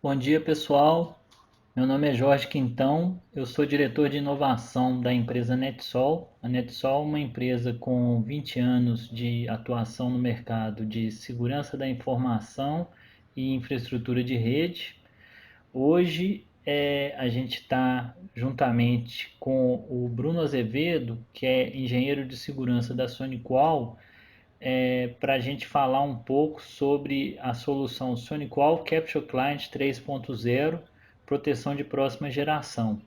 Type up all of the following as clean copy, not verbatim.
Bom dia, pessoal. Meu nome é Jorge Quintão, eu sou diretor de inovação da empresa NetSol. A NetSol é uma empresa com 20 anos de atuação no mercado de segurança da informação e infraestrutura de rede. Hoje a gente está juntamente com o Bruno Azevedo, que é engenheiro de segurança da SonicWall, para a gente falar um pouco sobre a solução SonicWall Capture Client 3.0, proteção de próxima geração.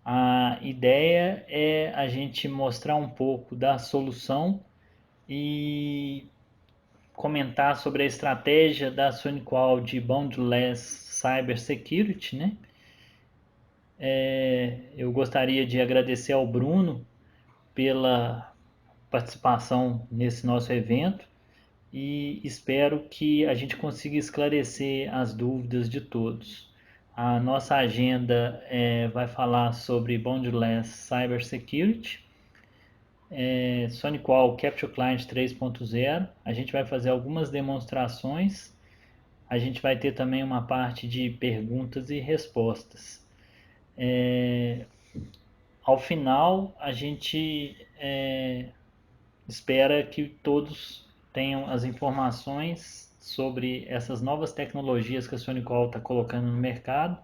A ideia é a gente mostrar um pouco da solução e comentar sobre a estratégia da SonicWall de Boundless Cybersecurity, né? Eu gostaria de agradecer ao Bruno pela participação nesse nosso evento e espero que a gente consiga esclarecer as dúvidas de todos. A nossa agenda vai falar sobre Boundless Cybersecurity, SonicWall Capture Client 3.0. A gente vai fazer algumas demonstrações. A gente vai ter também uma parte de perguntas e respostas. Ao final, a gente espera que todos tenham as informações sobre essas novas tecnologias que a SonicWall está colocando no mercado,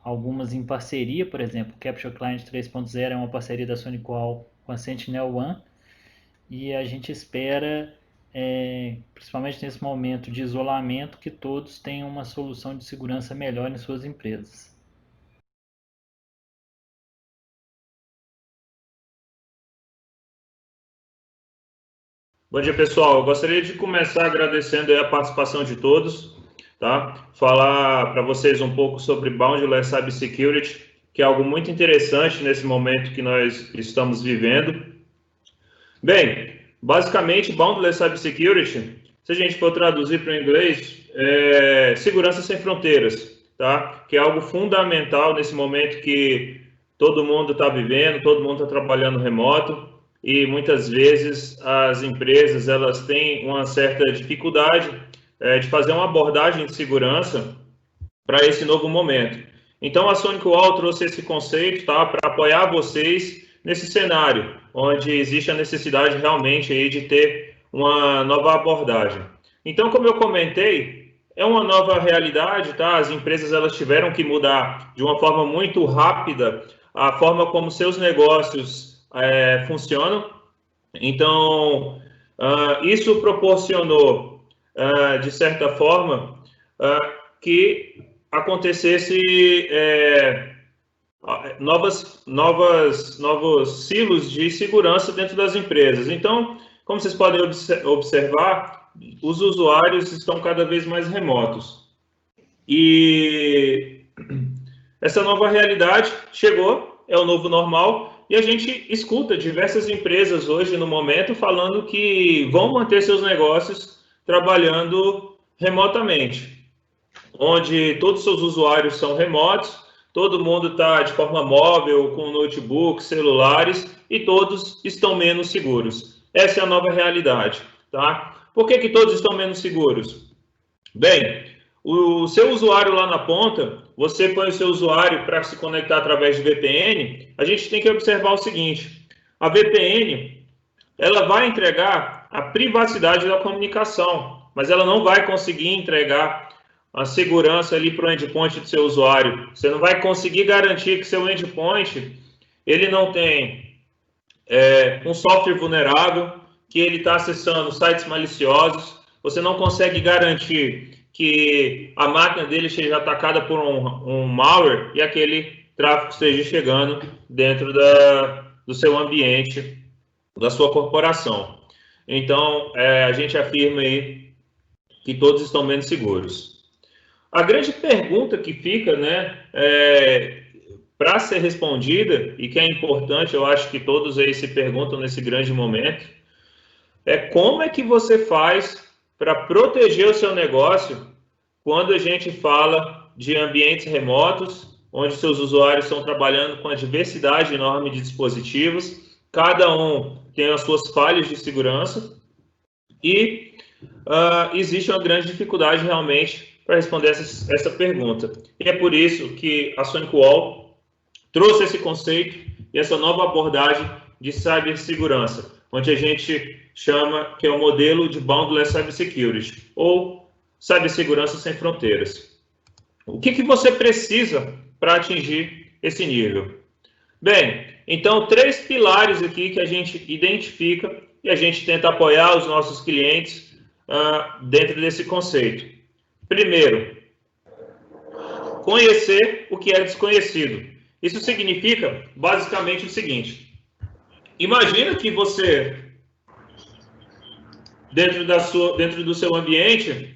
algumas em parceria, por exemplo, o Capture Client 3.0 é uma parceria da SonicWall com a SentinelOne, e a gente espera, principalmente nesse momento de isolamento, que todos tenham uma solução de segurança melhor em suas empresas. Bom dia, pessoal. Eu gostaria de começar agradecendo a participação de todos, tá? Falar para vocês um pouco sobre Boundless Cybersecurity, que é algo muito interessante nesse momento que nós estamos vivendo. Bem, basicamente, Boundless Cybersecurity, se a gente for traduzir para o inglês, é segurança sem fronteiras, tá? Que é algo fundamental nesse momento que todo mundo está vivendo, todo mundo está trabalhando remoto e muitas vezes as empresas elas têm uma certa dificuldade de fazer uma abordagem de segurança para esse novo momento. Então a SonicWall trouxe esse conceito, tá, para apoiar vocês nesse cenário, onde existe a necessidade realmente aí de ter uma nova abordagem. Então, como eu comentei, é uma nova realidade, tá? As empresas elas tiveram que mudar de uma forma muito rápida a forma como seus negócios funcionam. Então, isso proporcionou, de certa forma, que acontecesse novos silos de segurança dentro das empresas. Então, como vocês podem observar, os usuários estão cada vez mais remotos. E essa nova realidade chegou, é o novo normal, e a gente escuta diversas empresas hoje, no momento, falando que vão manter seus negócios trabalhando remotamente, onde todos os seus usuários são remotos, todo mundo está de forma móvel, com notebooks, celulares, e todos estão menos seguros. Essa é a nova realidade, tá? Por que todos estão menos seguros? Bem, o seu usuário lá na ponta, você põe o seu usuário para se conectar através de VPN, a gente tem que observar o seguinte, a VPN, ela vai entregar a privacidade da comunicação, mas ela não vai conseguir entregar a segurança ali para o endpoint do seu usuário. Você não vai conseguir garantir que seu endpoint ele não tem um software vulnerável, que ele está acessando sites maliciosos. Você não consegue garantir que a máquina dele seja atacada por um malware e aquele tráfego esteja chegando dentro do seu ambiente, da sua corporação. Então, a gente afirma aí que todos estão menos seguros. A grande pergunta que fica, né, para ser respondida, e que é importante, eu acho que todos aí se perguntam nesse grande momento, é como é que você faz para proteger o seu negócio quando a gente fala de ambientes remotos, onde seus usuários estão trabalhando com a diversidade enorme de dispositivos, cada um tem as suas falhas de segurança, e existe uma grande dificuldade realmente para responder essa pergunta. E é por isso que a SonicsWall trouxe esse conceito e essa nova abordagem de cibersegurança, onde a gente chama que é o modelo de Boundless Cybersecurity, ou cibersegurança sem fronteiras. O que você precisa para atingir esse nível? Bem, então, 3 pilares aqui que a gente identifica e a gente tenta apoiar os nossos clientes dentro desse conceito. Primeiro, conhecer o que é desconhecido. Isso significa, basicamente, o seguinte. Imagina que você, dentro do seu ambiente,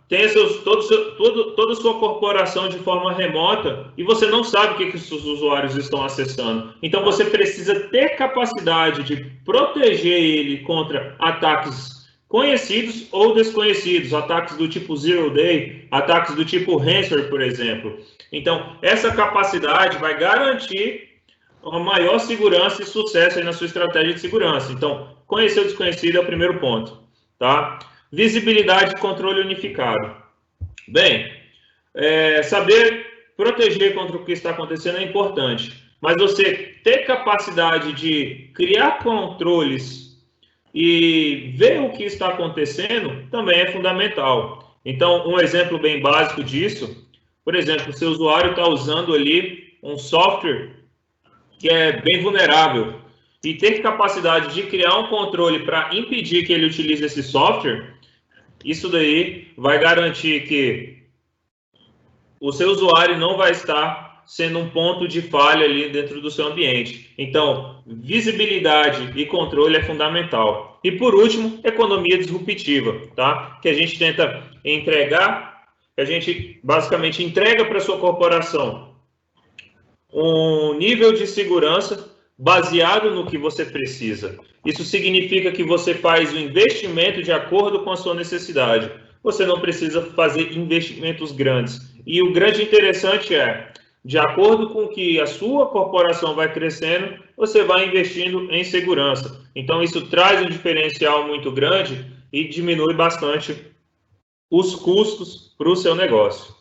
tem toda a sua corporação de forma remota e você não sabe o que os seus usuários estão acessando. Então, você precisa ter capacidade de proteger ele contra ataques conhecidos ou desconhecidos, ataques do tipo Zero Day, ataques do tipo ransomware, por exemplo. Então, essa capacidade vai garantir uma maior segurança e sucesso aí na sua estratégia de segurança. Então, conhecer o desconhecido é o primeiro ponto, tá? Visibilidade e controle unificado. Bem, saber proteger contra o que está acontecendo é importante, mas você ter capacidade de criar controles e ver o que está acontecendo também é fundamental. Então, um exemplo bem básico disso, por exemplo, o seu usuário está usando ali um software que é bem vulnerável e ter capacidade de criar um controle para impedir que ele utilize esse software, isso daí vai garantir que o seu usuário não vai estar sendo um ponto de falha ali dentro do seu ambiente. Então, visibilidade e controle é fundamental. E por último, economia disruptiva, tá? Que a gente tenta entregar, que a gente basicamente entrega para a sua corporação um nível de segurança baseado no que você precisa. Isso significa que você faz o investimento de acordo com a sua necessidade. Você não precisa fazer investimentos grandes. E o grande interessante é, de acordo com que a sua corporação vai crescendo, você vai investindo em segurança. Então, isso traz um diferencial muito grande e diminui bastante os custos para o seu negócio.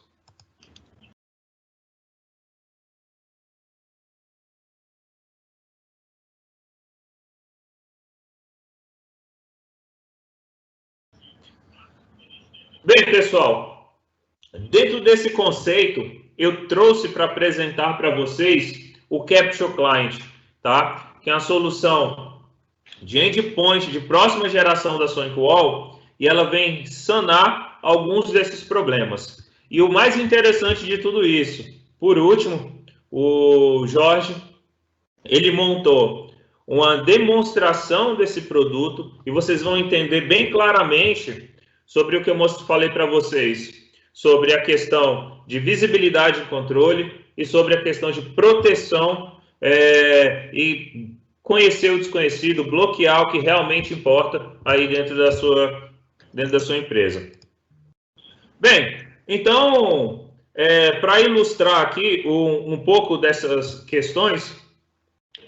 Bem, pessoal, dentro desse conceito, eu trouxe para apresentar para vocês o Capture Client, tá? Que é uma solução de endpoint de próxima geração da SonicsWall e ela vem sanar alguns desses problemas. E o mais interessante de tudo isso, por último, o Jorge, ele montou uma demonstração desse produto e vocês vão entender bem claramente sobre o que eu falei para vocês, sobre a questão de visibilidade e controle e sobre a questão de proteção e conhecer o desconhecido, bloquear o que realmente importa aí dentro da sua empresa. Bem, então, para ilustrar aqui um pouco dessas questões,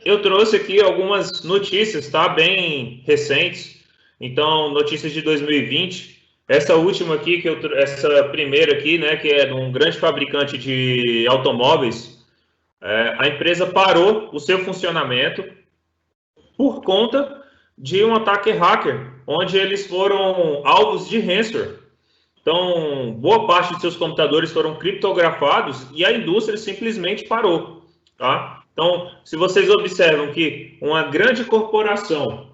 eu trouxe aqui algumas notícias, tá? Bem recentes. Então, notícias de 2020. Essa última aqui, essa primeira aqui, né, que é de um grande fabricante de automóveis, a empresa parou o seu funcionamento por conta de um ataque hacker, onde eles foram alvos de ransomware. Então, boa parte de seus computadores foram criptografados e a indústria simplesmente parou, tá? Então, se vocês observam que uma grande corporação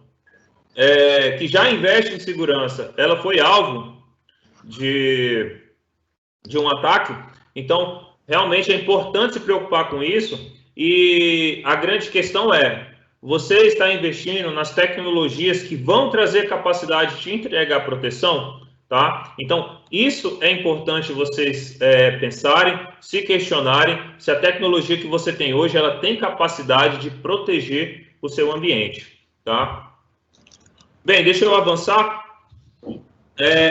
que já investe em segurança, ela foi alvo de um ataque, então, realmente é importante se preocupar com isso e a grande questão é, você está investindo nas tecnologias que vão trazer capacidade de entregar proteção, tá? Então, isso é importante vocês pensarem, se questionarem se a tecnologia que você tem hoje, ela tem capacidade de proteger o seu ambiente, tá? Bem, deixa eu avançar.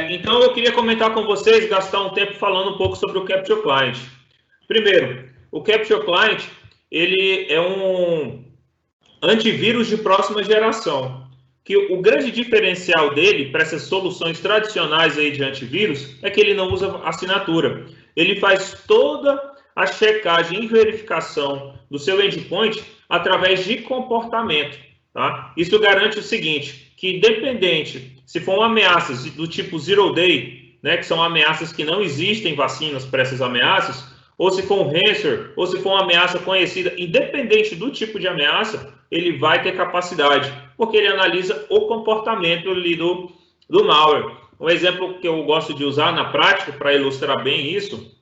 Então, eu queria comentar com vocês, gastar um tempo falando um pouco sobre o Capture Client. Primeiro, o Capture Client, ele é um antivírus de próxima geração. que o grande diferencial dele para essas soluções tradicionais aí de antivírus é que ele não usa assinatura. Ele faz toda a checagem e verificação do seu endpoint através de comportamento. Tá? Isso garante o seguinte, que independente se for uma ameaça do tipo Zero Day, né, que são ameaças que não existem vacinas para essas ameaças, ou se for um ransomware, ou se for uma ameaça conhecida, independente do tipo de ameaça, ele vai ter capacidade, porque ele analisa o comportamento ali do malware. Um exemplo que eu gosto de usar na prática, para ilustrar bem isso,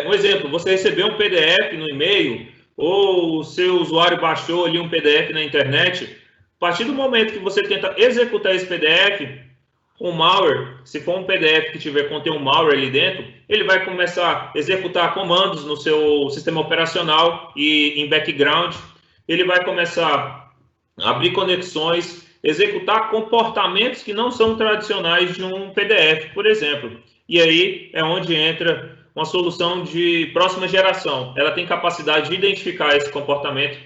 um exemplo, você recebeu um PDF no e-mail, ou o seu usuário baixou ali um PDF na internet, a partir do momento que você tenta executar esse PDF, um malware, se for um PDF que tiver conter um malware ali dentro, ele vai começar a executar comandos no seu sistema operacional e em background, ele vai começar a abrir conexões, executar comportamentos que não são tradicionais de um PDF, por exemplo. E aí é onde entra uma solução de próxima geração. Ela tem capacidade de identificar esse comportamento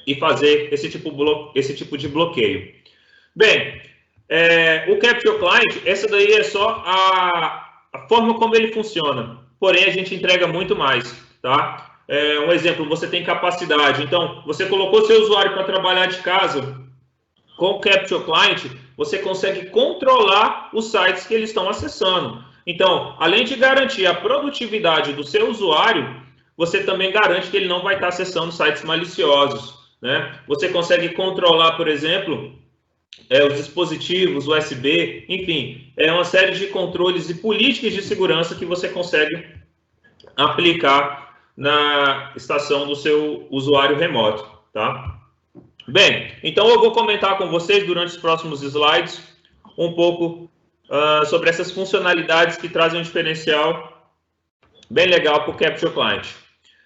e fazer esse tipo de bloqueio. Bem, o Capture Client, essa daí é só a forma como ele funciona. Porém, a gente entrega muito mais, tá? Um exemplo, você tem capacidade. Então, você colocou seu usuário para trabalhar de casa. Com o Capture Client, você consegue controlar os sites que eles estão acessando. Então, além de garantir a produtividade do seu usuário, você também garante que ele não vai estar acessando sites maliciosos, né? Você consegue controlar, por exemplo, os dispositivos, USB, enfim, é uma série de controles e políticas de segurança que você consegue aplicar na estação do seu usuário remoto, tá? Bem, então eu vou comentar com vocês durante os próximos slides um pouco sobre essas funcionalidades que trazem um diferencial bem legal para o Capture Client.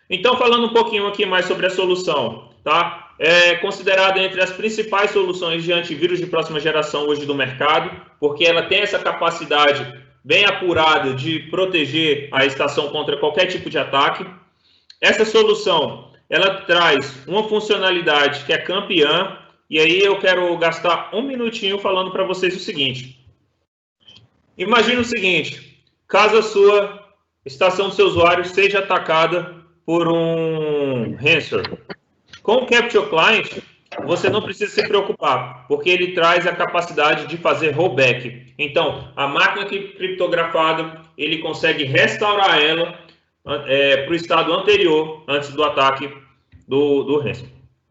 Então, falando um pouquinho aqui mais sobre a solução, tá? É considerada entre as principais soluções de antivírus de próxima geração hoje do mercado, porque ela tem essa capacidade bem apurada de proteger a estação contra qualquer tipo de ataque. Essa solução, ela traz uma funcionalidade que é campeã, e aí eu quero gastar um minutinho falando para vocês o seguinte. Imagina o seguinte, caso a sua estação do seu usuário seja atacada por um ransomware. Com o Capture Client, você não precisa se preocupar, porque ele traz a capacidade de fazer rollback. Então, a máquina criptografada, ele consegue restaurar ela para o estado anterior, antes do ataque do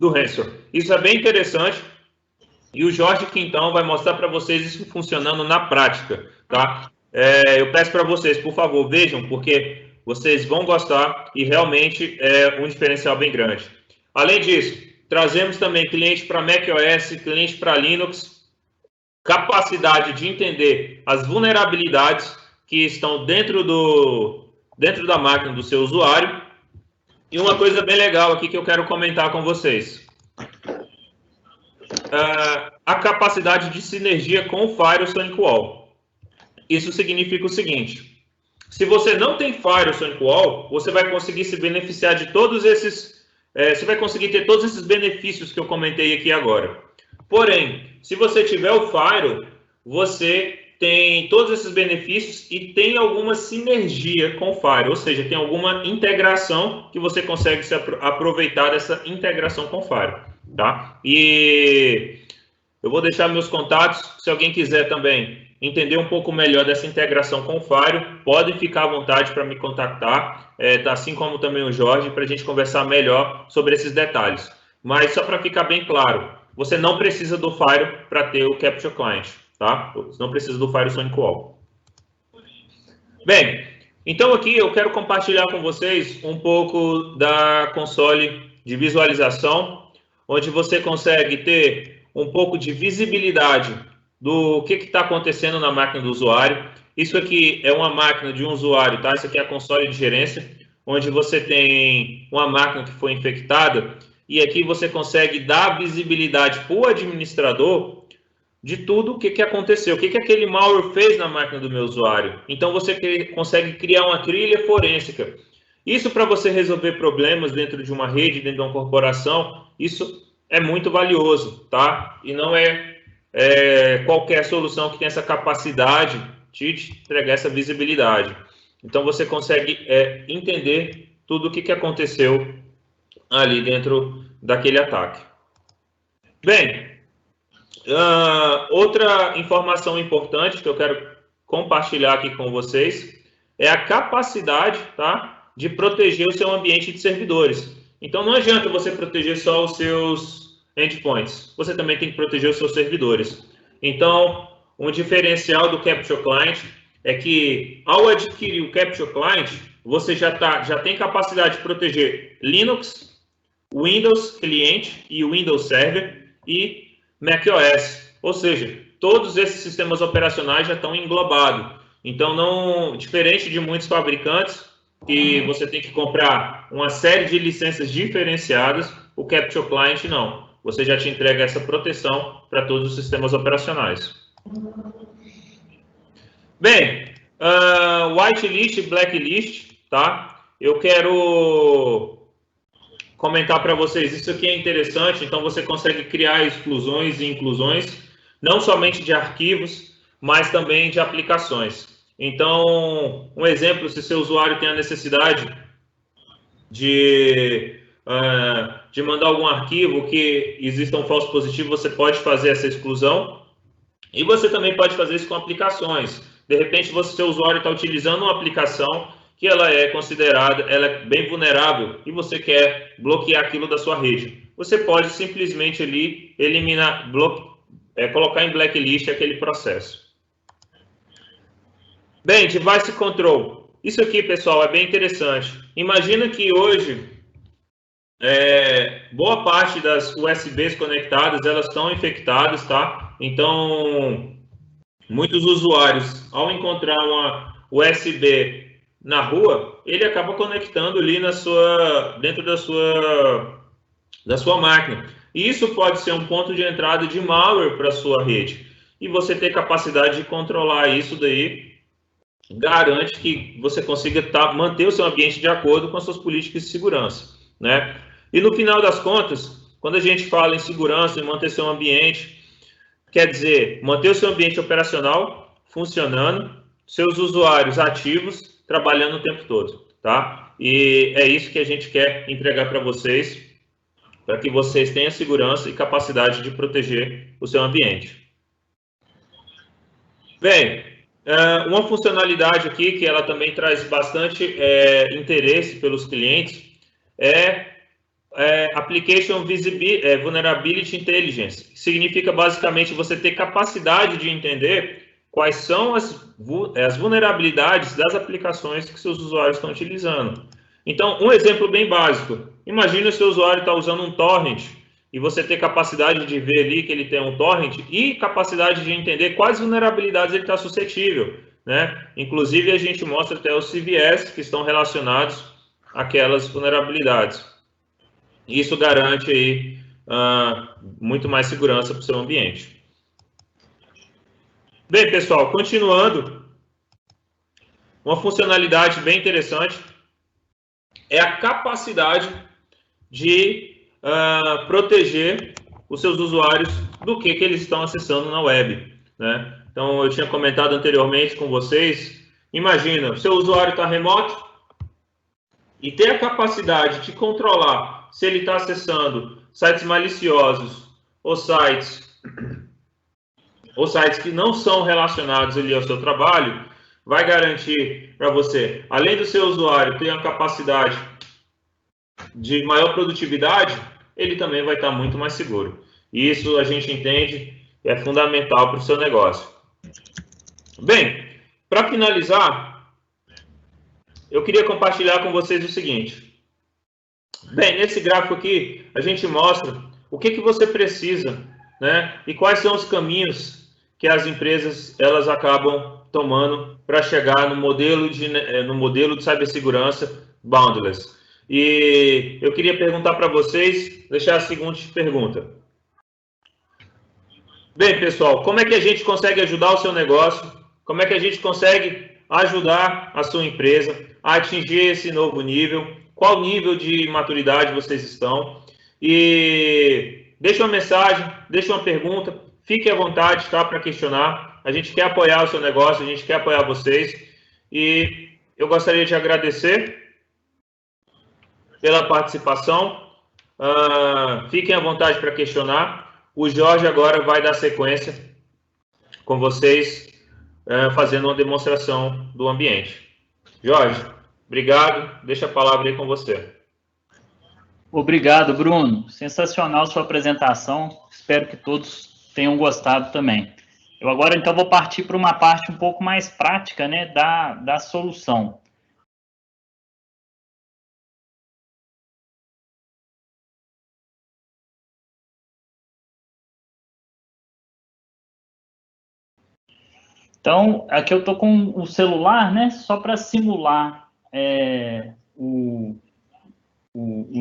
ransomware. Isso é bem interessante, e o Jorge Quintão vai mostrar para vocês isso funcionando na prática, tá? Eu peço para vocês, por favor, vejam, porque vocês vão gostar e realmente é um diferencial bem grande. Além disso, trazemos também cliente para macOS, cliente para Linux, capacidade de entender as vulnerabilidades que estão dentro da máquina do seu usuário. E uma coisa bem legal aqui que eu quero comentar com vocês. A capacidade de sinergia com o Firewall SonicWall. Isso significa o seguinte: se você não tem Firewall SonicWall, você vai conseguir se beneficiar de todos esses, você vai conseguir ter todos esses benefícios que eu comentei aqui agora. Porém, se você tiver o Firewall, você tem todos esses benefícios e tem alguma sinergia com o Firewall, ou seja, tem alguma integração que você consegue se aproveitar dessa integração com o Firewall, tá? E eu vou deixar meus contatos, se alguém quiser também entender um pouco melhor dessa integração com o Firewall, pode ficar à vontade para me contactar, assim como também o Jorge, para a gente conversar melhor sobre esses detalhes. Mas só para ficar bem claro, você não precisa do Firewall para ter o Capture Client, tá? Você não precisa do Firewall SonicWall. Bem, então aqui eu quero compartilhar com vocês um pouco da console de visualização, onde você consegue ter um pouco de visibilidade do que está acontecendo na máquina do usuário. Isso aqui é uma máquina de um usuário, tá? Isso aqui é a console de gerência, onde você tem uma máquina que foi infectada, e aqui você consegue dar visibilidade para o administrador de tudo o que aconteceu, o que aquele malware fez na máquina do meu usuário. Então você consegue criar uma trilha forênsica. Isso para você resolver problemas dentro de uma rede, dentro de uma corporação, isso é muito valioso, tá? E não qualquer solução que tem essa capacidade de te entregar essa visibilidade. Então, você consegue entender tudo o que aconteceu ali dentro daquele ataque. Bem, outra informação importante que eu quero compartilhar aqui com vocês é a capacidade, tá, de proteger o seu ambiente de servidores. Então, não adianta você proteger só os seus endpoints, você também tem que proteger os seus servidores. Então, um diferencial do Capture Client é que, ao adquirir o Capture Client, você já tem capacidade de proteger Linux, Windows Cliente e Windows Server e macOS. Ou seja, todos esses sistemas operacionais já estão englobados. Então, não, diferente de muitos fabricantes, que você tem que comprar uma série de licenças diferenciadas, o Capture Client não. Você já te entrega essa proteção para todos os sistemas operacionais. Bem, whitelist e blacklist, tá? Eu quero comentar para vocês, isso aqui é interessante, então você consegue criar exclusões e inclusões, não somente de arquivos, mas também de aplicações. Então, um exemplo, se seu usuário tem a necessidade de mandar algum arquivo que exista um falso positivo, você pode fazer essa exclusão, e você também pode fazer isso com aplicações. De repente, seu usuário está utilizando uma aplicação que ela é considerada, ela é bem vulnerável e você quer bloquear aquilo da sua rede. Você pode simplesmente ali eliminar, colocar em blacklist aquele processo. Bem, device control. Isso aqui, pessoal, é bem interessante. Imagina que hoje boa parte das USBs conectadas, elas estão infectadas, tá? Então, muitos usuários, ao encontrar uma USB na rua, ele acaba conectando ali dentro da sua máquina. E isso pode ser um ponto de entrada de malware para a sua rede. E você ter capacidade de controlar isso daí garante que você consiga manter o seu ambiente de acordo com as suas políticas de segurança, né? E no final das contas, quando a gente fala em segurança e manter seu ambiente, quer dizer, manter o seu ambiente operacional funcionando, seus usuários ativos, trabalhando o tempo todo, tá? E é isso que a gente quer entregar para vocês, para que vocês tenham segurança e capacidade de proteger o seu ambiente. Bem, uma funcionalidade aqui que ela também traz bastante interesse pelos clientes é Application Vulnerability Intelligence. Significa basicamente você ter capacidade de entender quais são as vulnerabilidades das aplicações que seus usuários estão utilizando. Então, um exemplo bem básico. Imagina o seu usuário está usando um torrent e você ter capacidade de ver ali que ele tem um torrent e capacidade de entender quais vulnerabilidades ele está suscetível, né? Inclusive, a gente mostra até os CVEs que estão relacionados àquelas vulnerabilidades. Isso garante aí muito mais segurança para o seu ambiente. Bem, pessoal, continuando, uma funcionalidade bem interessante é a capacidade de proteger os seus usuários do que eles estão acessando na web, né? Então, eu tinha comentado anteriormente com vocês, imagina, o seu usuário está remoto e ter a capacidade de controlar se ele está acessando sites maliciosos ou sites que não são relacionados ali ao seu trabalho, vai garantir para você, além do seu usuário ter uma capacidade de maior produtividade, ele também vai estar muito mais seguro. E isso a gente entende é fundamental para o seu negócio. Bem, para finalizar, eu queria compartilhar com vocês o seguinte. Bem, nesse gráfico aqui, a gente mostra o que você precisa, né? E quais são os caminhos que as empresas elas acabam tomando para chegar no modelo de cibersegurança boundless. E eu queria perguntar para vocês, deixar a seguinte pergunta. Bem, pessoal, como é que a gente consegue ajudar o seu negócio? Como é que a gente consegue ajudar a sua empresa a atingir esse novo nível? Qual nível de maturidade vocês estão? E deixa uma mensagem, deixa uma pergunta, fique à vontade, tá, para questionar. A gente quer apoiar o seu negócio, a gente quer apoiar vocês. E eu gostaria de agradecer pela participação. Fiquem à vontade para questionar. O Jorge agora vai dar sequência com vocês, fazendo uma demonstração do ambiente. Jorge, obrigado. Deixa a palavra aí com você. Obrigado, Bruno. Sensacional sua apresentação. Espero que todos tenham gostado também. Eu agora, então, vou partir para uma parte um pouco mais prática, né, da solução. Então, aqui eu estou com o celular, né, só para simular o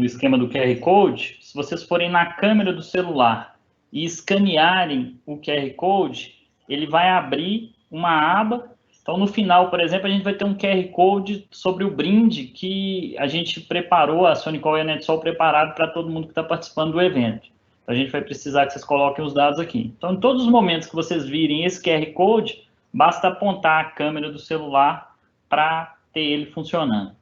esquema do QR Code. Se vocês forem na câmera do celular e escanearem o QR Code, ele vai abrir uma aba. Então, no final, por exemplo, a gente vai ter um QR Code sobre o brinde que a gente preparou, a Sonicol e a NetSol preparado para todo mundo que está participando do evento. Então, a gente vai precisar que vocês coloquem os dados aqui. Então, em todos os momentos que vocês virem esse QR Code, basta apontar a câmera do celular para ter ele funcionando.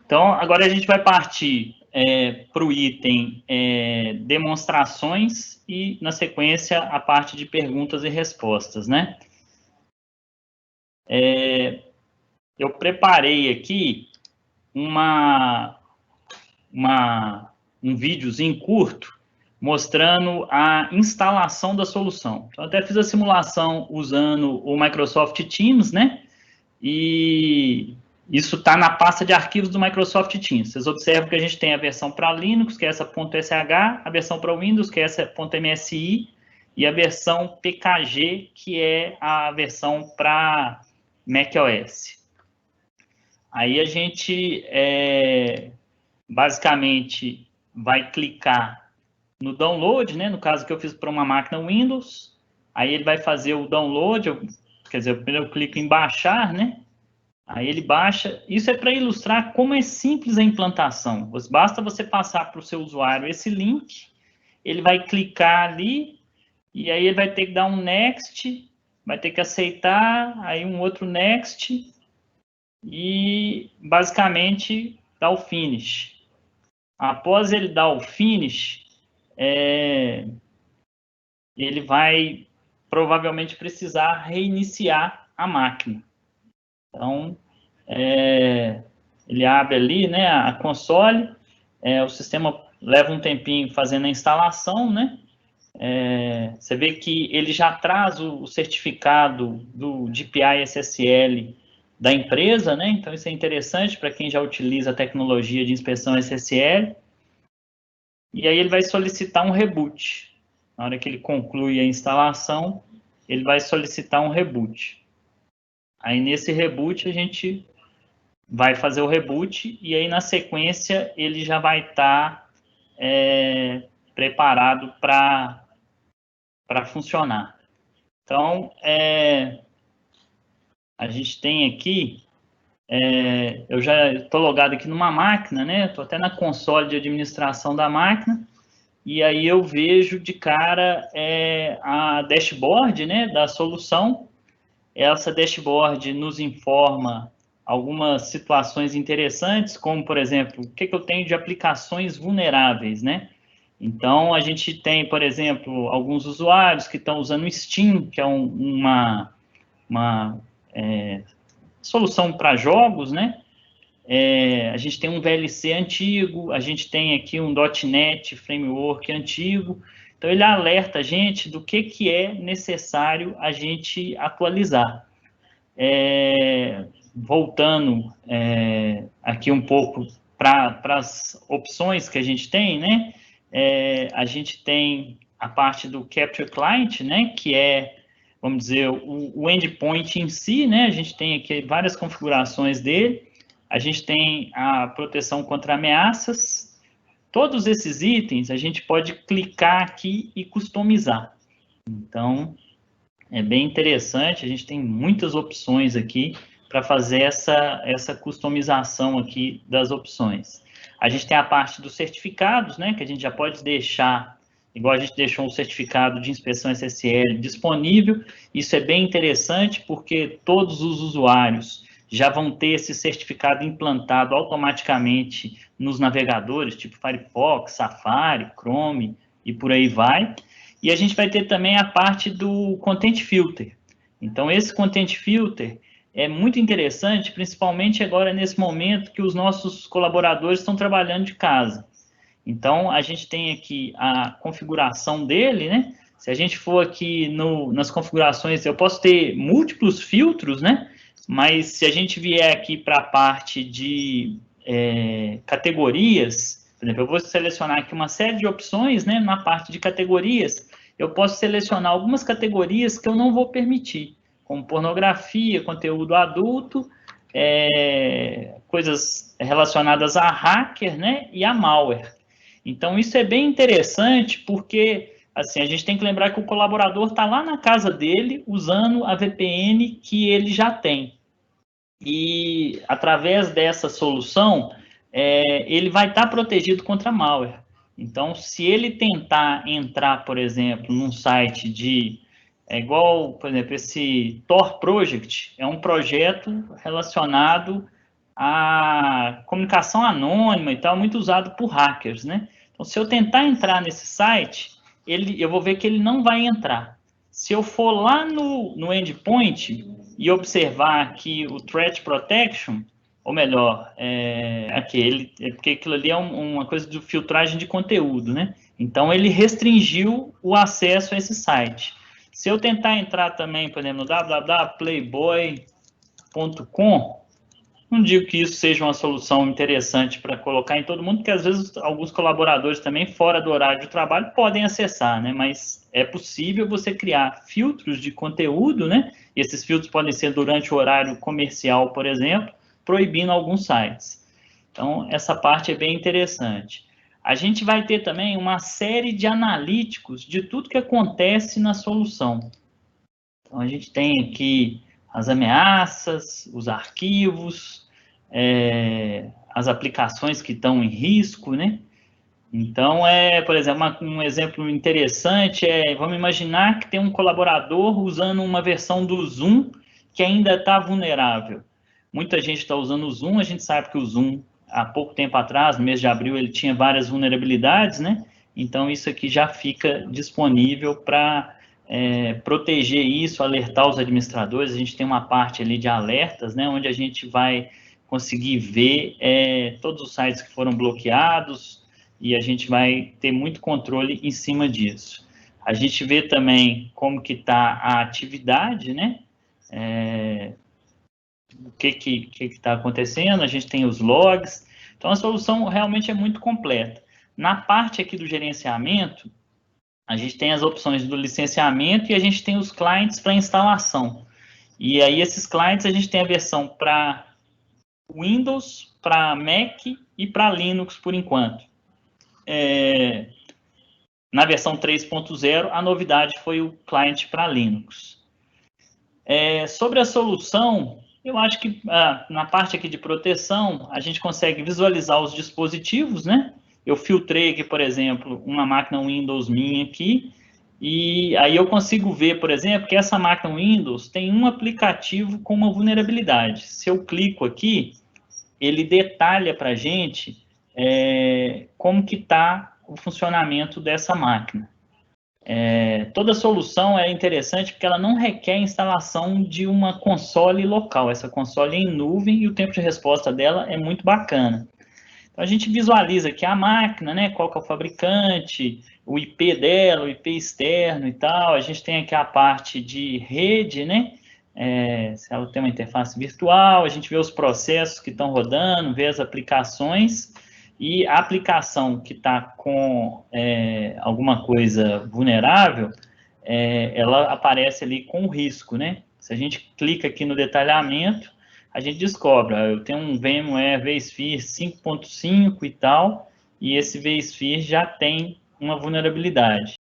Então, agora a gente vai partir para o item demonstrações e, na sequência, a parte de perguntas e respostas, né? Eu preparei aqui um videozinho curto mostrando a instalação da solução. Então, até fiz a simulação usando o Microsoft Teams, né? E isso está na pasta de arquivos do Microsoft Teams. Vocês observam que a gente tem a versão para Linux, que é essa .sh, a versão para Windows, que é essa .msi, e a versão PKG, que é a versão para macOS. Aí a gente, basicamente, vai clicar no download, né? No caso que eu fiz para uma máquina Windows, aí ele vai fazer o download, quer dizer, primeiro eu clico em baixar, né? Aí ele baixa. Isso é para ilustrar como é simples a implantação. Basta você passar para o seu usuário esse link, ele vai clicar ali, e aí ele vai ter que dar um next, vai ter que aceitar, aí um outro next, e basicamente dar o finish. Após ele dar o finish, ele vai provavelmente precisar reiniciar a máquina. Então, ele abre ali, né, a console, o sistema leva um tempinho fazendo a instalação, né? Você vê que ele já traz o certificado do DPI SSL da empresa, né? Então, isso é interessante para quem já utiliza a tecnologia de inspeção SSL. E aí ele vai solicitar um reboot. Na hora que ele conclui a instalação, ele vai solicitar um reboot. Aí nesse reboot a gente vai fazer o reboot e aí na sequência ele já vai estar preparado para funcionar. Então, a gente tem aqui, eu já estou logado aqui numa máquina, né? Estou até na console de administração da máquina, e aí eu vejo de cara a dashboard, né, da solução. Essa dashboard nos informa algumas situações interessantes, como, por exemplo, o que eu tenho de aplicações vulneráveis, né? Então, a gente tem, por exemplo, alguns usuários que estão usando o Steam, que é uma solução para jogos, né? A gente tem um VLC antigo, a gente tem aqui um .NET Framework antigo. Então, ele alerta a gente do que é necessário a gente atualizar. Voltando aqui um pouco para as opções que a gente tem, né? A gente tem a parte do Capture Client, né? Que é, vamos dizer, o endpoint em si, né? A gente tem aqui várias configurações dele. A gente tem a proteção contra ameaças. Todos esses itens a gente pode clicar aqui e customizar. Então, é bem interessante, a gente tem muitas opções aqui para fazer essa customização aqui das opções. A gente tem a parte dos certificados, né, que a gente já pode deixar, igual a gente deixou um certificado de inspeção SSL disponível. Isso é bem interessante, porque todos os usuários já vão ter esse certificado implantado automaticamente nos navegadores, tipo Firefox, Safari, Chrome e por aí vai. E a gente vai ter também a parte do Content Filter. Então, esse Content Filter é muito interessante, principalmente agora nesse momento que os nossos colaboradores estão trabalhando de casa. Então, a gente tem aqui a configuração dele, né? Se a gente for aqui nas configurações, eu posso ter múltiplos filtros, né? Mas se a gente vier aqui para a parte de categorias, por exemplo, eu vou selecionar aqui uma série de opções, né? Na parte de categorias, eu posso selecionar algumas categorias que eu não vou permitir, como pornografia, conteúdo adulto, coisas relacionadas a hacker, né? E a malware. Então, isso é bem interessante, porque assim, a gente tem que lembrar que o colaborador está lá na casa dele, usando a VPN que ele já tem. E, através dessa solução, ele vai estar protegido contra malware. Então, se ele tentar entrar, por exemplo, num site igual, por exemplo, esse Tor Project, é um projeto relacionado à comunicação anônima e tal, muito usado por hackers, né? Então, se eu tentar entrar nesse site, eu vou ver que ele não vai entrar. Se eu for lá no endpoint e observar que o Threat Protection, ou melhor, porque aquilo ali é uma coisa de filtragem de conteúdo, né? Então, ele restringiu o acesso a esse site. Se eu tentar entrar também, por exemplo, no www.playboy.com, não digo que isso seja uma solução interessante para colocar em todo mundo, porque às vezes alguns colaboradores também, fora do horário de trabalho, podem acessar, né? Mas é possível você criar filtros de conteúdo, né? E esses filtros podem ser durante o horário comercial, por exemplo, proibindo alguns sites. Então, essa parte é bem interessante. A gente vai ter também uma série de analíticos de tudo que acontece na solução. Então, a gente tem aqui as ameaças, os arquivos, as aplicações que estão em risco, né? Então, por exemplo, um exemplo interessante vamos imaginar que tem um colaborador usando uma versão do Zoom que ainda está vulnerável. Muita gente está usando o Zoom, a gente sabe que o Zoom, há pouco tempo atrás, no mês de abril, ele tinha várias vulnerabilidades, né? Então, isso aqui já fica disponível para proteger isso, alertar os administradores. A gente tem uma parte ali de alertas, né? Onde a gente vai conseguir ver todos os sites que foram bloqueados, e a gente vai ter muito controle em cima disso. A gente vê também como que está a atividade, né? O que está acontecendo, a gente tem os logs. Então, a solução realmente é muito completa. Na parte aqui do gerenciamento, a gente tem as opções do licenciamento e a gente tem os clients para instalação. E aí, esses clients, a gente tem a versão para Windows, para Mac e para Linux, por enquanto. Na versão 3.0, a novidade foi o cliente para Linux. Sobre a solução, eu acho que na parte aqui de proteção, a gente consegue visualizar os dispositivos, né? Eu filtrei aqui, por exemplo, uma máquina Windows minha aqui, e aí eu consigo ver, por exemplo, que essa máquina Windows tem um aplicativo com uma vulnerabilidade. Se eu clico aqui, ele detalha para a gente como que está o funcionamento dessa máquina. Toda solução é interessante porque ela não requer instalação de uma console local. Essa console é em nuvem e o tempo de resposta dela é muito bacana. Então, a gente visualiza aqui a máquina, né, qual que é o fabricante, o IP dela, o IP externo e tal. A gente tem aqui a parte de rede, né, se ela tem uma interface virtual, a gente vê os processos que estão rodando, vê as aplicações, e a aplicação que está com alguma coisa vulnerável, ela aparece ali com risco, né? Se a gente clica aqui no detalhamento, a gente descobre, eu tenho um VMware vSphere 5.5 e tal, e esse vSphere já tem uma vulnerabilidade.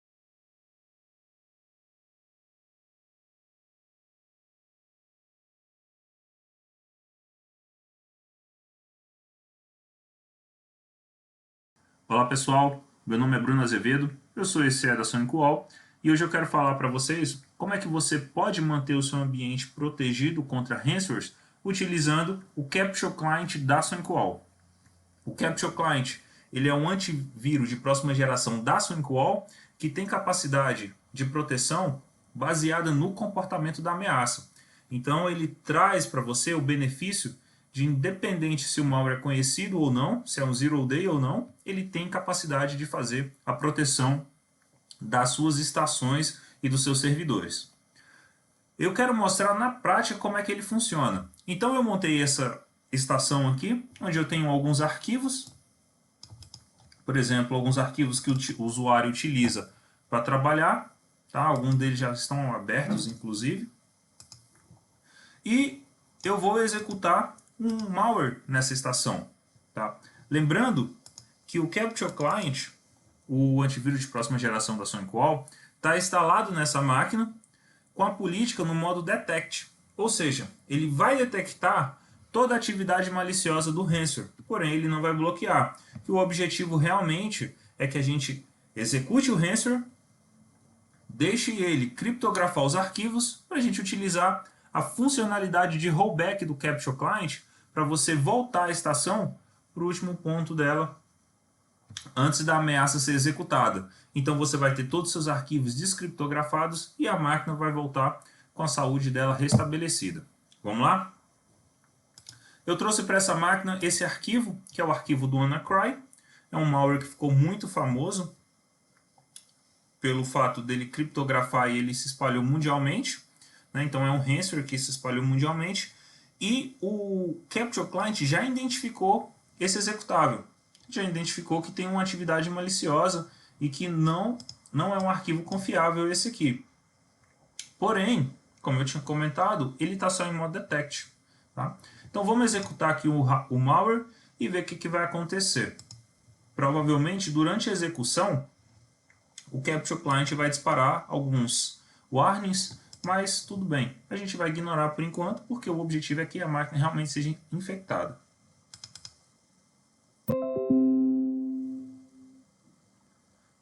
Olá pessoal, meu nome é Bruno Azevedo, eu sou esse da SonicWall e hoje eu quero falar para vocês como é que você pode manter o seu ambiente protegido contra ransomware utilizando o Capture Client da SonicWall. O Capture Client ele é um antivírus de próxima geração da SonicWall que tem capacidade de proteção baseada no comportamento da ameaça. Então ele traz para você o benefício de, independente se o malware é conhecido ou não, se é um zero day ou não, ele tem capacidade de fazer a proteção das suas estações e dos seus servidores. Eu quero mostrar na prática como é que ele funciona. Então eu montei essa estação aqui, onde eu tenho alguns arquivos, por exemplo, alguns arquivos que o usuário utiliza para trabalhar, tá? Alguns deles já estão abertos, inclusive. E eu vou executar um malware nessa estação. Tá? Lembrando que o Capture Client, o antivírus de próxima geração da SonicWall, está instalado nessa máquina com a política no modo Detect. Ou seja, ele vai detectar toda a atividade maliciosa do ransomware, porém ele não vai bloquear. E o objetivo realmente é que a gente execute o ransomware, deixe ele criptografar os arquivos para a gente utilizar a funcionalidade de rollback do Capture Client para você voltar a estação para o último ponto dela antes da ameaça ser executada. Então você vai ter todos os seus arquivos descriptografados e a máquina vai voltar com a saúde dela restabelecida. Vamos lá? Eu trouxe para essa máquina esse arquivo, que é o arquivo do WannaCry. É um malware que ficou muito famoso pelo fato dele criptografar e ele se espalhou mundialmente. Então é um ransomware que se espalhou mundialmente e o Capture Client já identificou esse executável, já identificou que tem uma atividade maliciosa e que não é um arquivo confiável esse aqui. Porém, como eu tinha comentado, ele está só em modo Detect. Tá? Então vamos executar aqui o malware e ver o que vai acontecer. Provavelmente durante a execução o Capture Client vai disparar alguns warnings, mas tudo bem, a gente vai ignorar por enquanto, porque o objetivo é que a máquina realmente seja infectada.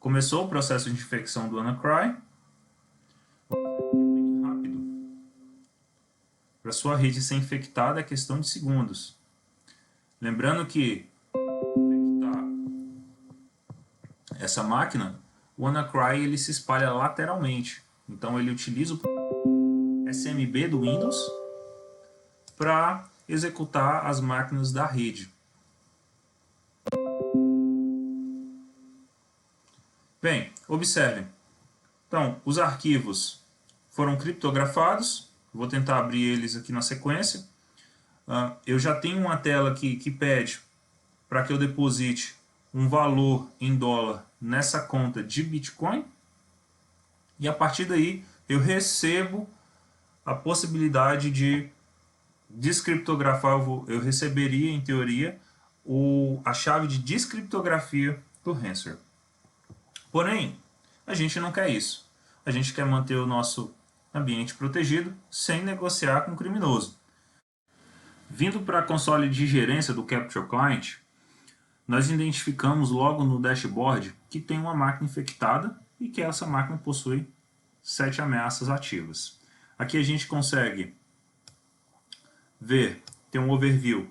Começou o processo de infecção do WannaCry. Bem rápido. Para sua rede ser infectada é questão de segundos. Lembrando que infectar essa máquina, o WannaCry ele se espalha lateralmente. Então ele utiliza o SMB do Windows para executar as máquinas da rede. Bem, observem. Então, os arquivos foram criptografados. Vou tentar abrir eles aqui na sequência. Eu já tenho uma tela aqui que pede para que eu deposite um valor em dólar nessa conta de Bitcoin. E a partir daí eu recebo a possibilidade de descriptografar, eu receberia, em teoria, a chave de descriptografia do ransomware. Porém, a gente não quer isso. A gente quer manter o nosso ambiente protegido sem negociar com o criminoso. Vindo para a console de gerência do Capture Client, nós identificamos logo no dashboard que tem uma máquina infectada e que essa máquina possui 7 ameaças ativas. Aqui a gente consegue ver, ter um overview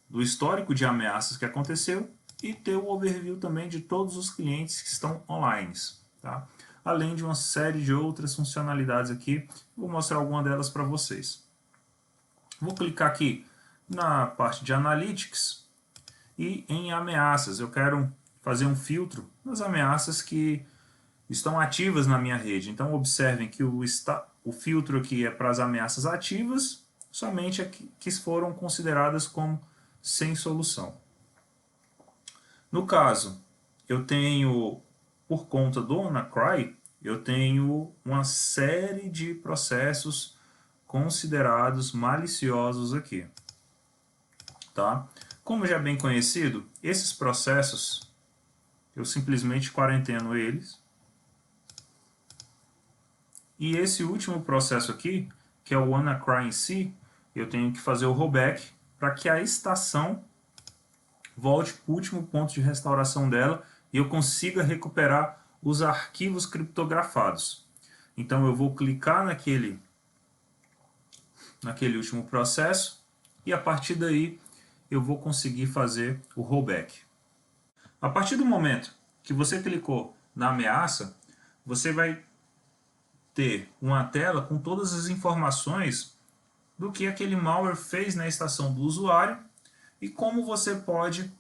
do histórico de ameaças que aconteceu e ter o overview também de todos os clientes que estão online. Tá? Além de uma série de outras funcionalidades aqui, vou mostrar alguma delas para vocês. Vou clicar aqui na parte de Analytics e em ameaças. Eu quero fazer um filtro nas ameaças que estão ativas na minha rede. Então observem que o filtro aqui é para as ameaças ativas, somente que foram consideradas como sem solução. No caso, eu tenho, por conta do WannaCry, eu tenho uma série de processos considerados maliciosos aqui. Tá? Como já é bem conhecido, esses processos, eu simplesmente quarenteno eles. E esse último processo aqui, que é o WannaCry em si, eu tenho que fazer o rollback para que a estação volte para o último ponto de restauração dela e eu consiga recuperar os arquivos criptografados. Então eu vou clicar naquele último processo e a partir daí eu vou conseguir fazer o rollback. A partir do momento que você clicou na ameaça, você vai ter uma tela com todas as informações do que aquele malware fez na estação do usuário e como você pode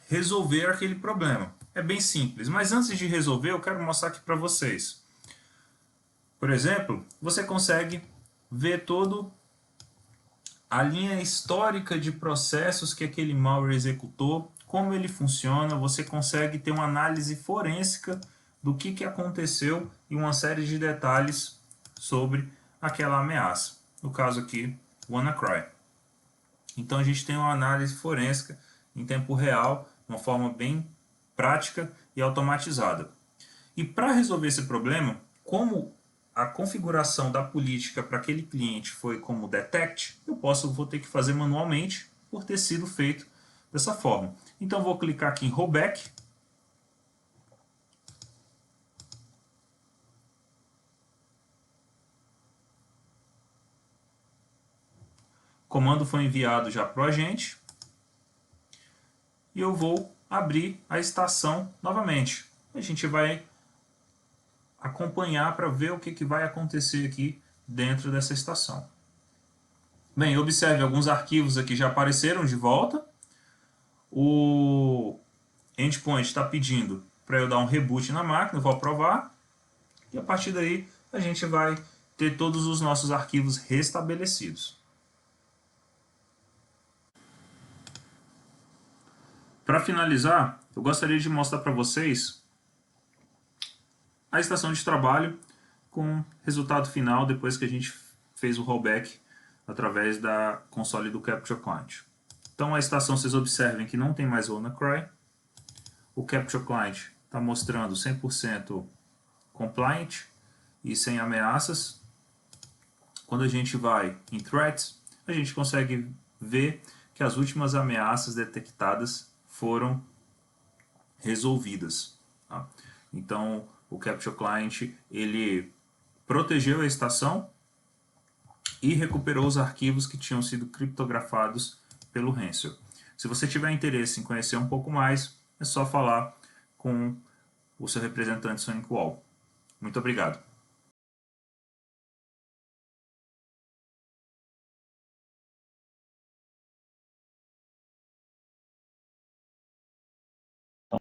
resolver aquele problema. É bem simples, mas antes de resolver eu quero mostrar aqui para vocês. Por exemplo, você consegue ver toda a linha histórica de processos que aquele malware executou, como ele funciona, você consegue ter uma análise forensica do que aconteceu e uma série de detalhes sobre aquela ameaça. No caso aqui, WannaCry. Então a gente tem uma análise forensica em tempo real, de uma forma bem prática e automatizada. E para resolver esse problema, como a configuração da política para aquele cliente foi como detect, vou ter que fazer manualmente por ter sido feito dessa forma. Então vou clicar aqui em rollback. O comando foi enviado já para o agente. E eu vou abrir a estação novamente. A gente vai acompanhar para ver o que vai acontecer aqui dentro dessa estação. Bem, observe, alguns arquivos aqui já apareceram de volta. O endpoint está pedindo para eu dar um reboot na máquina, eu vou aprovar. E a partir daí a gente vai ter todos os nossos arquivos restabelecidos. Para finalizar, eu gostaria de mostrar para vocês a estação de trabalho com resultado final depois que a gente fez o rollback através da console do Capture Client. Então a estação, vocês observem que não tem mais WannaCry. O Capture Client está mostrando 100% compliant e sem ameaças. Quando a gente vai em Threats, a gente consegue ver que as últimas ameaças detectadas foram resolvidas. Tá? Então o Capture Client ele protegeu a estação e recuperou os arquivos que tinham sido criptografados pelo Hansel. Se você tiver interesse em conhecer um pouco mais, é só falar com o seu representante SonicWall. Muito obrigado.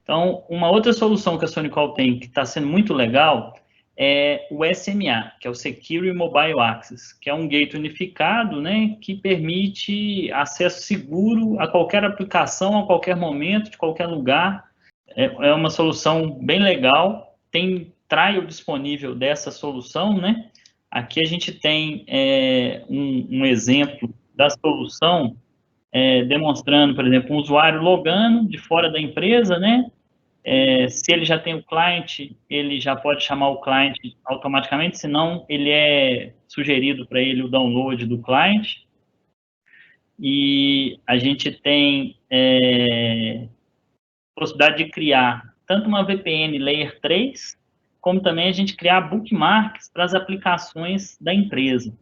Então, uma outra solução que a SonicWall tem, que está sendo muito legal, é o SMA, que é o Secure Mobile Access, que é um gateway unificado, né, que permite acesso seguro a qualquer aplicação, a qualquer momento, de qualquer lugar. É uma solução bem legal. Tem trial disponível dessa solução, né? Aqui a gente tem um exemplo da solução, demonstrando, por exemplo, um usuário logando de fora da empresa, né? Se ele já tem o cliente, ele já pode chamar o cliente automaticamente, senão ele é sugerido para ele o download do cliente. E a gente tem possibilidade de criar tanto uma VPN Layer 3, como também a gente criar bookmarks para as aplicações da empresa.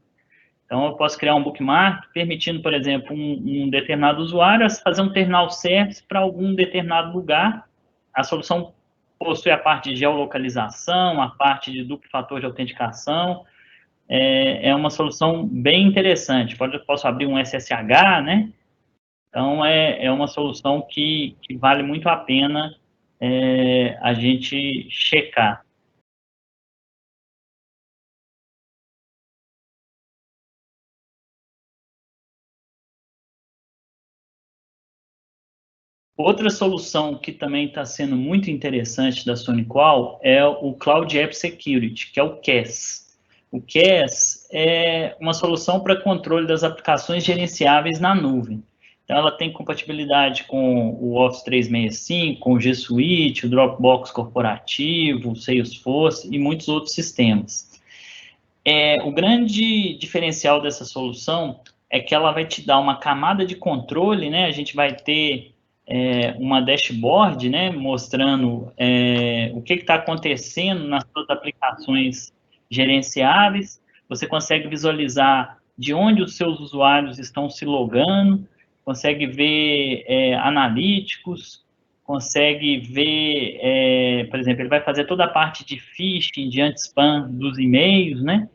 Então, eu posso criar um bookmark permitindo, por exemplo, um determinado usuário fazer um terminal service para algum determinado lugar. A solução possui a parte de geolocalização, a parte de duplo fator de autenticação. É uma solução bem interessante. Posso abrir um SSH, né? Então, é uma solução que vale muito a pena a gente checar. Outra solução que também está sendo muito interessante da SonicWall é o Cloud App Security, que é o CAS. O CAS é uma solução para controle das aplicações gerenciáveis na nuvem. Então, ela tem compatibilidade com o Office 365, com o G Suite, o Dropbox corporativo, o Salesforce e muitos outros sistemas. O grande diferencial dessa solução é que ela vai te dar uma camada de controle, né? A gente vai ter uma dashboard, né, mostrando o que está acontecendo nas suas aplicações gerenciáveis. Você consegue visualizar de onde os seus usuários estão se logando, consegue ver analíticos, consegue ver, por exemplo, ele vai fazer toda a parte de phishing, de anti-spam dos e-mails, né?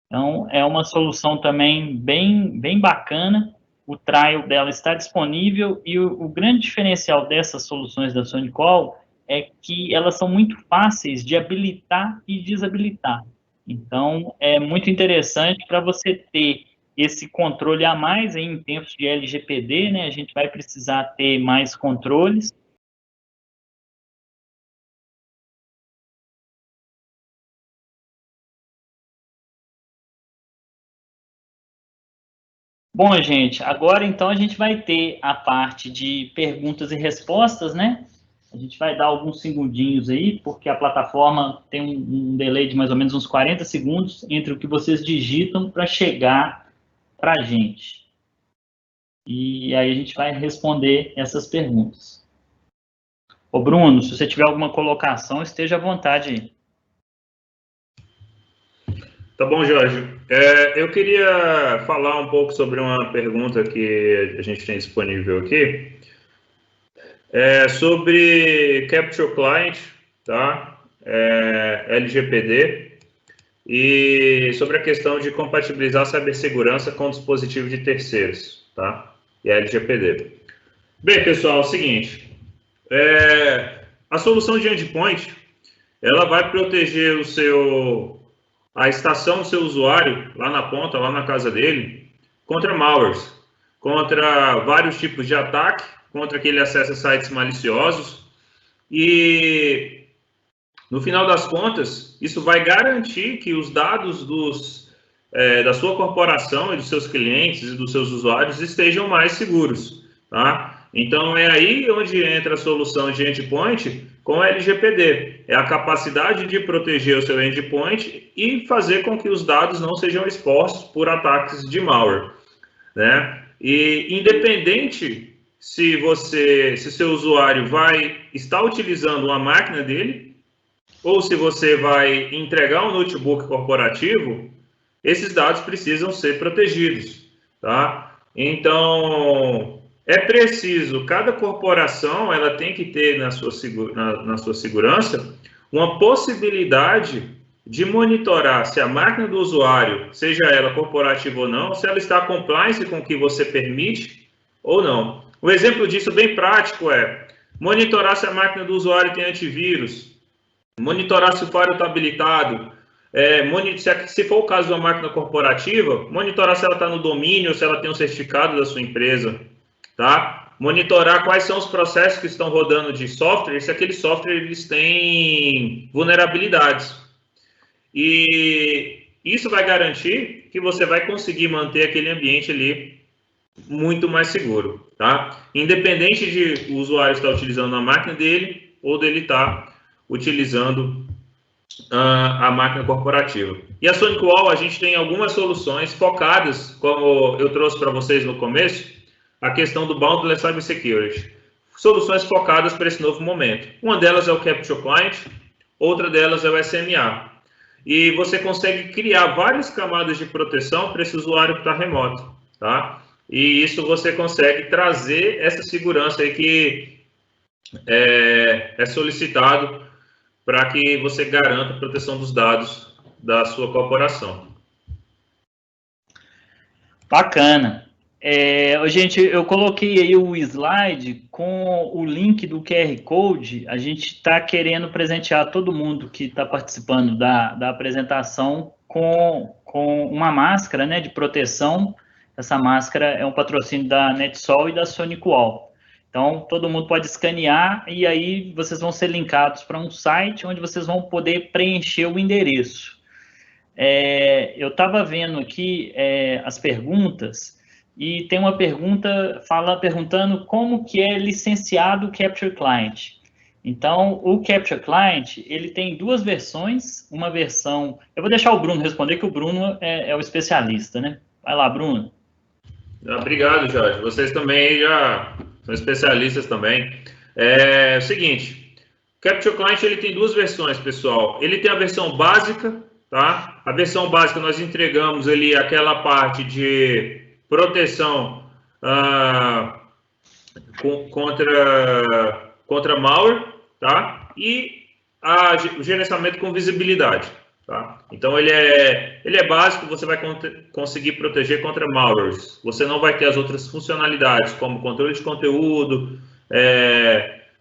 Então, é uma solução também bem bacana. O trial dela está disponível e o grande diferencial dessas soluções da SonicWall é que elas são muito fáceis de habilitar e desabilitar. Então, é muito interessante para você ter esse controle a mais em tempos de LGPD, né? A gente vai precisar ter mais controles. Bom, gente, agora então a gente vai ter a parte de perguntas e respostas, né? A gente vai dar alguns segundinhos aí, porque a plataforma tem um delay de mais ou menos uns 40 segundos entre o que vocês digitam para chegar para a gente. E aí a gente vai responder essas perguntas. Ô Bruno, se você tiver alguma colocação, esteja à vontade aí. Tá bom, Jorge. Eu queria falar um pouco sobre uma pergunta que a gente tem disponível aqui. Sobre Capture Client, tá? LGPD, e sobre a questão de compatibilizar a cibersegurança com dispositivos de terceiros, tá? E a LGPD. Bem, pessoal, é o seguinte, a solução de endpoint, ela vai proteger a estação do seu usuário, lá na ponta, lá na casa dele, contra malwares, contra vários tipos de ataque, contra que ele acessa sites maliciosos, e no final das contas, isso vai garantir que os dados da sua corporação e dos seus clientes e dos seus usuários estejam mais seguros, tá? Então, é aí onde entra a solução de endpoint com a LGPD. É a capacidade de proteger o seu endpoint e fazer com que os dados não sejam expostos por ataques de malware, né? E independente se seu usuário vai estar utilizando uma máquina dele ou se você vai entregar um notebook corporativo, esses dados precisam ser protegidos, tá? Então, é preciso, cada corporação, ela tem que ter na sua segurança uma possibilidade de monitorar se a máquina do usuário, seja ela corporativa ou não, se ela está compliance com o que você permite ou não. Um exemplo disso bem prático é monitorar se a máquina do usuário tem antivírus, monitorar se o firewall está habilitado, se for o caso de uma máquina corporativa, monitorar se ela está no domínio, se ela tem um certificado da sua empresa, tá? Monitorar quais são os processos que estão rodando de software, se aquele software eles têm vulnerabilidades. E isso vai garantir que você vai conseguir manter aquele ambiente ali muito mais seguro, tá? Independente de o usuário estar utilizando a máquina dele ou dele estar utilizando a máquina corporativa. E a SonicWall, a gente tem algumas soluções focadas, como eu trouxe para vocês no começo, a questão do Boundless Cybersecurity. Soluções focadas para esse novo momento. Uma delas é o Capture Client, outra delas é o SMA. E você consegue criar várias camadas de proteção para esse usuário que está remoto, tá? E isso você consegue trazer essa segurança aí que é solicitado para que você garanta a proteção dos dados da sua corporação. Bacana. Gente, eu coloquei aí o slide com o link do QR Code. A gente está querendo presentear todo mundo que está participando da apresentação com uma máscara, né, de proteção. Essa máscara é um patrocínio da NetSol e da SonicWall. Então, todo mundo pode escanear e aí vocês vão ser linkados para um site onde vocês vão poder preencher o endereço. Eu estava vendo aqui as perguntas e tem uma pergunta perguntando como que é licenciado o Capture Client. Então, o Capture Client, ele tem duas versões, uma versão... Eu vou deixar o Bruno responder, que o Bruno é o especialista, né? Vai lá, Bruno. Obrigado, Jorge. Vocês também já são especialistas também. É o seguinte, o Capture Client ele tem duas versões, pessoal. Ele tem a versão básica, tá? A versão básica nós entregamos ali aquela parte de proteção contra malware, tá? E o gerenciamento com visibilidade, tá? Então ele é básico, você vai conseguir proteger contra malwares. Você não vai ter as outras funcionalidades, como controle de conteúdo,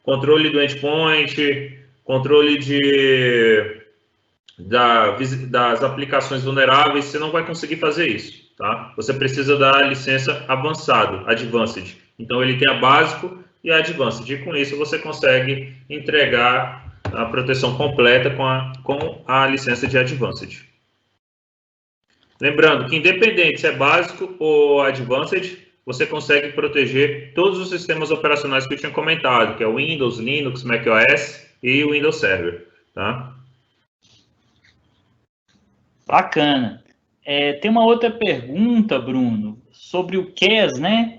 controle do endpoint, controle das aplicações vulneráveis. Você não vai conseguir fazer isso, tá? Você precisa da licença avançado, Advanced. Então ele tem a básico e a Advanced. E com isso você consegue entregar a proteção completa com a licença de Advanced. Lembrando que independente se é básico ou Advanced, você consegue proteger todos os sistemas operacionais que eu tinha comentado, que é o Windows, Linux, macOS e o Windows Server, tá? Bacana. Tem uma outra pergunta, Bruno, sobre o CAS, né?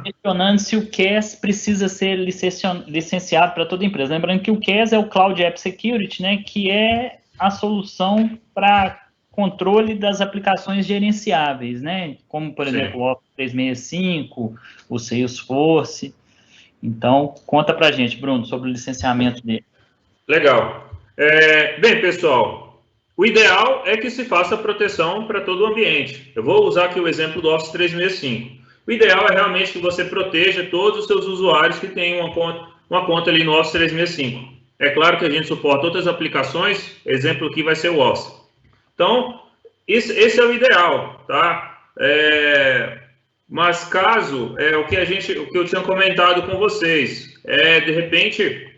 Questionando se o CAS precisa ser licenciado para toda empresa. Lembrando que o CAS é o Cloud App Security, né? Que é a solução para controle das aplicações gerenciáveis, né? Como, por exemplo, o Office 365, o Salesforce. Então, conta para a gente, Bruno, sobre o licenciamento dele. Legal. Bem, pessoal, o ideal é que se faça proteção para todo o ambiente. Eu vou usar aqui o exemplo do Office 365. O ideal é realmente que você proteja todos os seus usuários que têm uma conta ali no Office 365. É claro que a gente suporta outras aplicações, exemplo aqui vai ser o Office. Então, esse é o ideal, tá? Mas caso, o que eu tinha comentado com vocês, de repente,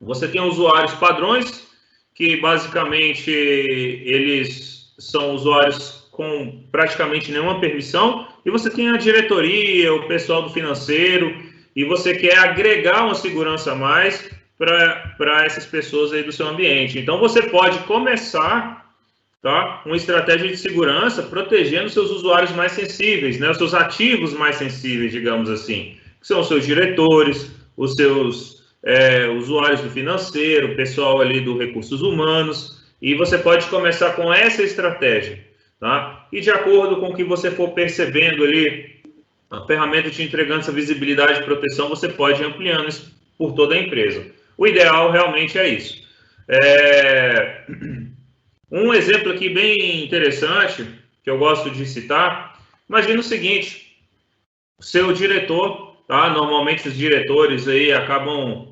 você tem usuários padrões, que basicamente eles são usuários com praticamente nenhuma permissão, e você tem a diretoria, o pessoal do financeiro, e você quer agregar uma segurança a mais para essas pessoas aí do seu ambiente. Então, você pode começar, tá, uma estratégia de segurança protegendo seus usuários mais sensíveis, né, os seus ativos mais sensíveis, digamos assim, que são os seus diretores, os seus usuários do financeiro, o pessoal ali do recursos humanos, e você pode começar com essa estratégia. Tá? E de acordo com o que você for percebendo ali, a ferramenta te entregando essa visibilidade e proteção, você pode ir ampliando isso por toda a empresa. O ideal realmente é isso. Um exemplo aqui bem interessante, que eu gosto de citar, imagina o seguinte, o seu diretor, tá? Normalmente os diretores aí acabam,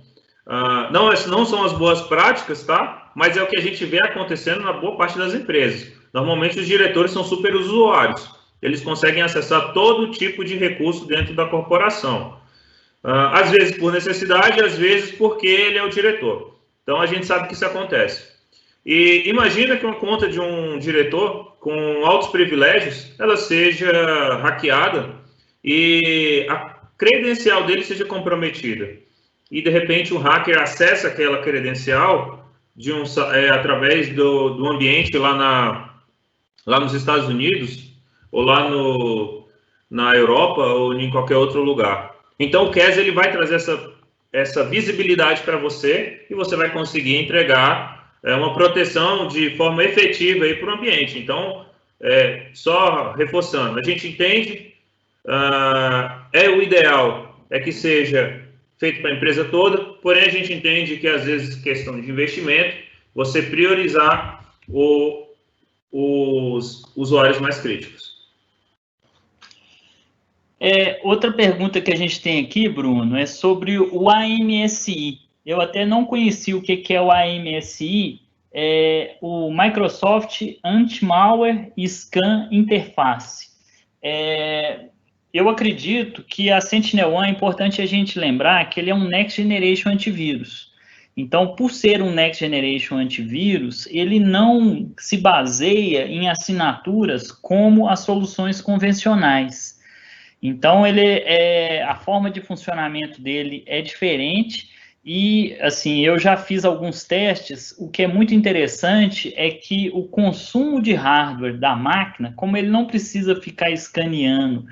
não são as boas práticas, tá? Mas é o que a gente vê acontecendo na boa parte das empresas. Normalmente os diretores são super usuários, eles conseguem acessar todo tipo de recurso dentro da corporação. Às vezes por necessidade, às vezes porque ele é o diretor. Então a gente sabe que isso acontece. E imagina que uma conta de um diretor com altos privilégios, ela seja hackeada e a credencial dele seja comprometida. E de repente o hacker acessa aquela credencial através do ambiente lá nos Estados Unidos, ou lá na Europa, ou em qualquer outro lugar. Então, o CAS ele vai trazer essa visibilidade para você, e você vai conseguir entregar uma proteção de forma efetiva para o ambiente. Então, só reforçando, a gente entende, o ideal é que seja feito para a empresa toda, porém a gente entende que, às vezes, questão de investimento, você priorizar os usuários mais críticos. Outra pergunta que a gente tem aqui, Bruno, é sobre o AMSI. Eu até não conheci o que é o AMSI, o Microsoft Anti-Malware Scan Interface. Eu acredito que a SentinelOne, é importante a gente lembrar que ele é um Next Generation antivírus. Então, por ser um Next Generation antivírus, ele não se baseia em assinaturas como as soluções convencionais. Então, a forma de funcionamento dele é diferente e, assim, eu já fiz alguns testes. O que é muito interessante é que o consumo de hardware da máquina, como ele não precisa ficar escaneando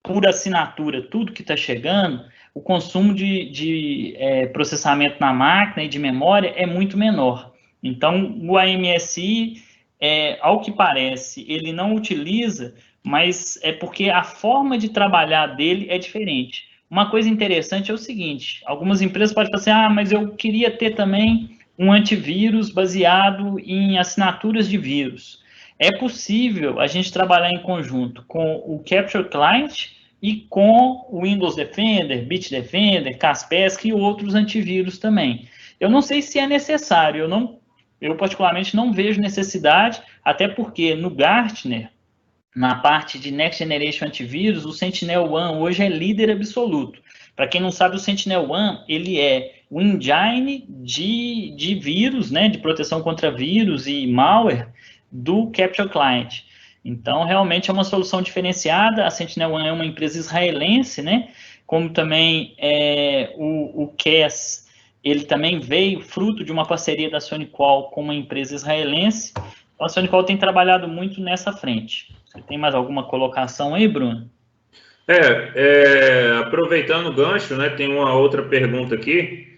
por assinatura, tudo que está chegando, o consumo de processamento na máquina e de memória é muito menor. Então, o AMSI, ao que parece, ele não utiliza, mas é porque a forma de trabalhar dele é diferente. Uma coisa interessante é o seguinte, algumas empresas podem falar assim, mas eu queria ter também um antivírus baseado em assinaturas de vírus. É possível a gente trabalhar em conjunto com o Capture Client e com o Windows Defender, Bitdefender, Kaspersky e outros antivírus também. Eu não sei se é necessário, eu particularmente não vejo necessidade, até porque no Gartner, na parte de Next Generation Antivírus, o SentinelOne hoje é líder absoluto. Para quem não sabe, o SentinelOne, ele é o engine de vírus, né, de proteção contra vírus e malware do Capture Client. Então, realmente é uma solução diferenciada. A SentinelOne é uma empresa israelense, né, como também o CAS, ele também veio fruto de uma parceria da SonicWall com uma empresa israelense. Então, a SonicWall tem trabalhado muito nessa frente. Você tem mais alguma colocação aí, Bruno? Aproveitando o gancho, né, tem uma outra pergunta aqui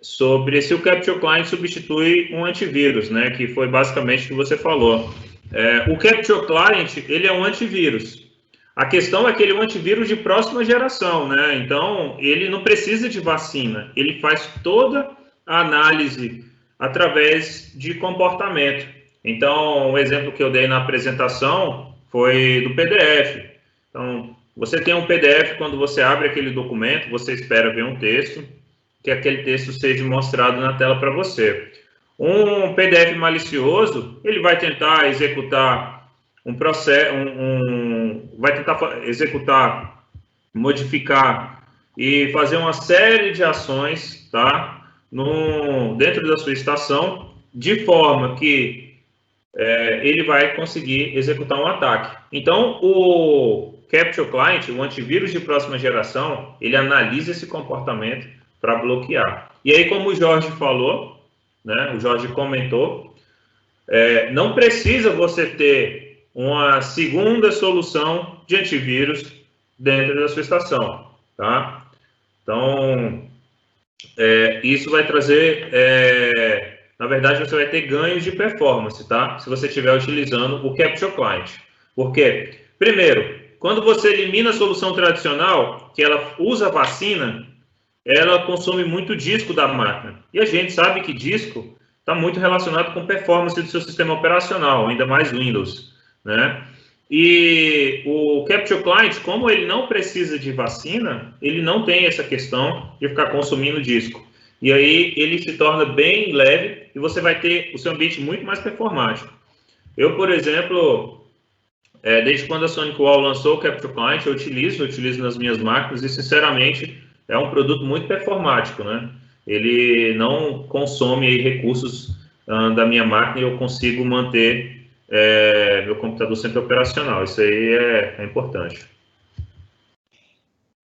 sobre se o Capture Client substitui um antivírus, né, que foi basicamente o que você falou. O Capture Client, ele é um antivírus. A questão é que ele é um antivírus de próxima geração, né, então ele não precisa de vacina, ele faz toda a análise através de comportamento. Então, o exemplo que eu dei na apresentação foi do PDF. Então, você tem um PDF, quando você abre aquele documento, você espera ver um texto, que aquele texto seja mostrado na tela para você. Um PDF malicioso, ele vai tentar executar um processo, vai tentar executar, modificar e fazer uma série de ações, tá? Dentro da sua estação, de forma que ele vai conseguir executar um ataque. Então, o Capture Client, o antivírus de próxima geração, ele analisa esse comportamento para bloquear. E aí, como o Jorge falou, né, o Jorge comentou, não precisa você ter uma segunda solução de antivírus dentro da sua estação, tá? Então, isso vai trazer, na verdade, você vai ter ganhos de performance, tá? Se você estiver utilizando o Capture Client. Por quê? Primeiro, quando você elimina a solução tradicional, que ela usa vacina, ela consome muito disco da máquina. E a gente sabe que disco está muito relacionado com performance do seu sistema operacional, ainda mais Windows, né? E o Capture Client, como ele não precisa de vacina, ele não tem essa questão de ficar consumindo disco. E aí ele se torna bem leve e você vai ter o seu ambiente muito mais performático. Eu, por exemplo, desde quando a SonicWall lançou o Capture Client, eu utilizo nas minhas máquinas e, sinceramente, é um produto muito performático, né? Ele não consome aí recursos da minha máquina e eu consigo manter meu computador sempre operacional. Isso aí é importante.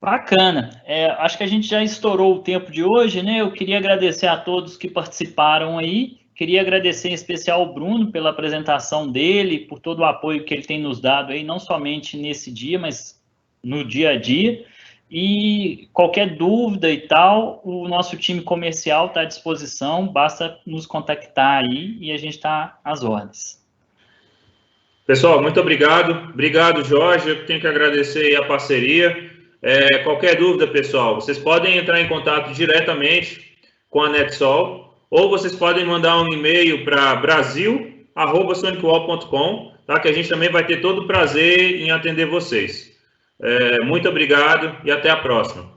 Bacana. Acho que a gente já estourou o tempo de hoje, né? Eu queria agradecer a todos que participaram aí. Queria agradecer em especial ao Bruno pela apresentação dele, por todo o apoio que ele tem nos dado aí, não somente nesse dia, mas no dia a dia. E qualquer dúvida e tal, o nosso time comercial está à disposição, basta nos contactar aí e a gente está às ordens. Pessoal, muito obrigado. Obrigado, Jorge. Eu tenho que agradecer aí a parceria. Qualquer dúvida, pessoal, vocês podem entrar em contato diretamente com a NetSol ou vocês podem mandar um e-mail para brasil@sonicwall.com, tá? Que a gente também vai ter todo o prazer em atender vocês. Muito obrigado e até a próxima.